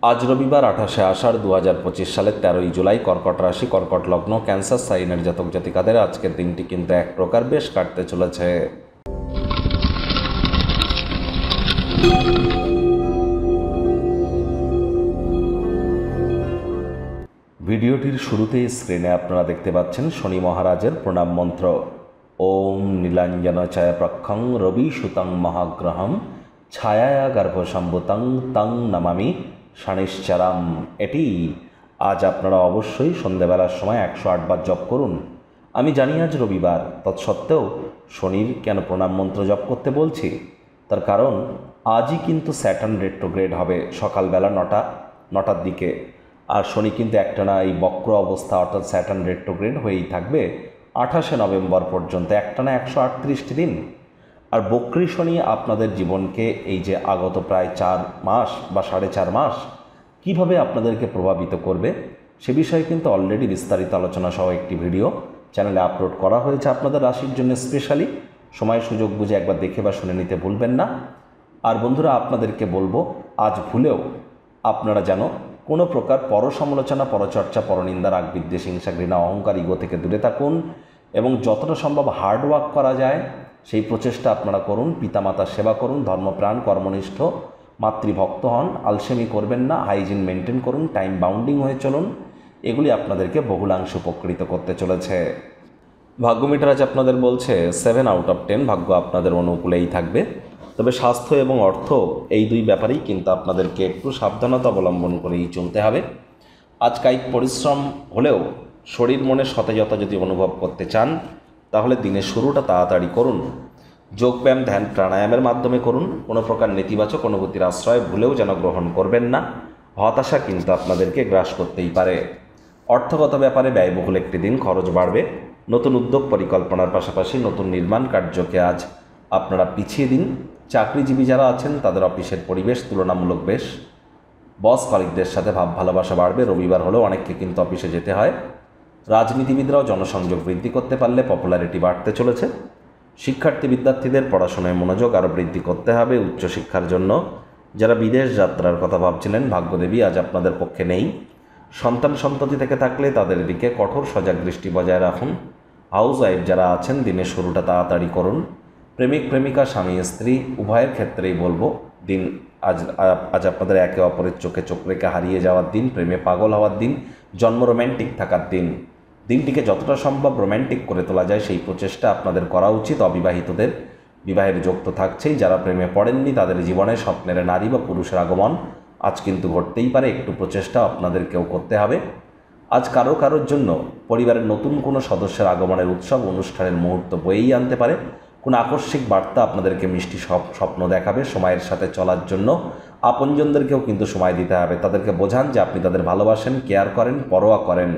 আজ রবিবার 28শে আষাঢ় 2025 সালের 13ই জুলাই। কর্কট রাশি, কর্কট লগ্ন, ক্যান্সার সাইনের জাতক জাতিকাদের আজকের দিনটি কিন্তু এক প্রকার বেশ কাটতে চলেছে। ভিডিওটির শুরুতেই স্ক্রিনে আপনারা দেখতে পাচ্ছেন শনি মহারাজের প্রণাম মন্ত্র। ওম নীলাঞ্জন ছায়াপ্রক্ষং রবি সুতং মহাগ্রহম ছায়া গর্ভসম্ভূতং তং নমামি শনিশ্চরাম। এটি আজ আপনারা অবশ্যই সন্ধ্যাবেলার সময় 108 বার জপ করুন। আমি জানি আজ রবিবার, তৎসত্ত্বেও শনির কেন প্রণাম মন্ত্র জপ করতে বলছি, তার কারণ আজই কিন্তু স্যাটার্ন রেট্রোগ্রেড হবে সকালবেলা 9টার দিকে। আর শনি কিন্তু একটানা এই বক্র অবস্থা অর্থাৎ স্যাটার্ন রেট্রোগ্রেড হয়েই থাকবে 28শে নভেম্বর পর্যন্ত, একটানা 138টি দিন। আর বক্রী শনি আপনাদের জীবনকে এই যে আগত প্রায় 4 মাস বা 4.5 মাস কিভাবে আপনাদেরকে প্রভাবিত করবে সে বিষয়ে কিন্তু অলরেডি বিস্তারিত আলোচনা সহ একটি ভিডিও চ্যানেলে আপলোড করা হয়েছে আপনাদের রাশির জন্য স্পেশালি। সময় সুযোগ বুঝে একবার দেখে বা শুনে নিতে ভুলবেন না। আর বন্ধুরা, আপনাদেরকে বলবো আজ ভুলেও আপনারা যেন কোনো প্রকার পরসমালোচনা, পরচর্চা, পরনিন্দা, রাগ, বিদ্বেষ, হিংসা, ঘৃণা, অহংকার, ইগো থেকে দূরে থাকুন এবং যতটা সম্ভব হার্ড ওয়ার্ক করা যায় সেই প্রচেষ্টা আপনারা করুন। পিতামাতার সেবা করুন, ধর্মপ্রাণ, কর্মনিষ্ঠ, মাতৃভক্ত হন, আলসেমি করবেন না, হাইজিন মেনটেন করুন, টাইম বাউন্ডিং হয়ে চলুন। এগুলি আপনাদেরকে বহুলাংশে উপকৃত করতে চলেছে। ভাগ্য মিটার আজ আপনাদের বলছে 7 আউট অফ 10, ভাগ্য আপনাদের অনুকূলেই থাকবে। তবে স্বাস্থ্য এবং অর্থ এই দুই ব্যাপারেই কিন্তু আপনাদেরকে একটু সাবধানতা অবলম্বন করেই চলতে হবে। আজ কায়িক পরিশ্রম হলেও শরীর মনে সতেজতা যদি অনুভব করতে চান তাহলে দিনের শুরুটা তাড়াতাড়ি করুন। যোগব্যায়াম, ধ্যান, প্রাণায়ামের মাধ্যমে করুন। কোনো প্রকার নেতিবাচক অনুভূতির আশ্রয় ভুলেও যেন গ্রহণ করবেন না। হতাশা কিন্তু আপনাদেরকে গ্রাস করতেই পারে। অর্থগত ব্যাপারে ব্যয়বহুল একটি দিন, খরচ বাড়বে। নতুন উদ্যোগ পরিকল্পনার পাশাপাশি নতুন নির্মাণ কার্যকে আজ আপনারা পিছিয়ে দিন। চাকরিজীবী যারা আছেন তাদের অফিসের পরিবেশ তুলনামূলক বেশ। বস কলিগদের সাথে ভাব ভালোবাসা বাড়বে। রবিবার হলেও অনেককে কিন্তু অফিসে যেতে হয়। রাজনীতিবিদরাও জনসংযোগ বৃদ্ধি করতে পারলে পপুলারিটি বাড়তে চলেছে। শিক্ষার্থী বিদ্যার্থীদের পড়াশোনায় মনোযোগ আরও বৃদ্ধি করতে হবে। উচ্চশিক্ষার জন্য যারা বিদেশ যাত্রার কথা ভাবছিলেন, ভাগ্যদেবী আজ আপনাদের পক্ষে নেই। সন্তান সন্ততি থেকে থাকলে তাদের দিকে কঠোর সজাগ দৃষ্টি বজায় রাখুন। হাউস ওয়াইফ যারা আছেন দিনের শুরুটা তাড়াতাড়ি করুন। প্রেমিক প্রেমিকা, স্বামী স্ত্রী উভয়ের ক্ষেত্রেই বলবো দিন আজ আপনাদের একে অপরের চোখে চোখ রেখে হারিয়ে যাওয়ার দিন, প্রেমে পাগল হওয়ার দিন, জন্ম রোম্যান্টিক থাকার দিন। দিনটিকে যতটা সম্ভব রোম্যান্টিক করে তোলা যায় সেই প্রচেষ্টা আপনাদের করা উচিত। অবিবাহিতদের বিবাহের যোগ তো থাকছেই। যারা প্রেমে পড়েননি তাদের জীবনে স্বপ্নের নারী বা পুরুষের আগমন আজ কিন্তু ঘটতেই পারে। একটু প্রচেষ্টা আপনাদেরকেও করতে হবে। আজ কারোর জন্য পরিবারের নতুন কোনো সদস্যের আগমনের উৎসব অনুষ্ঠানের মুহূর্ত বয়েই আনতে পারে। কোনো আকস্মিক বার্তা আপনাদেরকে মিষ্টি স্বপ্ন দেখাবে। সময়ের সাথে চলার জন্য আপনজনদেরকেও কিন্তু সময় দিতে হবে। তাদেরকে বোঝান যে আপনি তাদের ভালোবাসেন, কেয়ার করেন, পরোয়া করেন।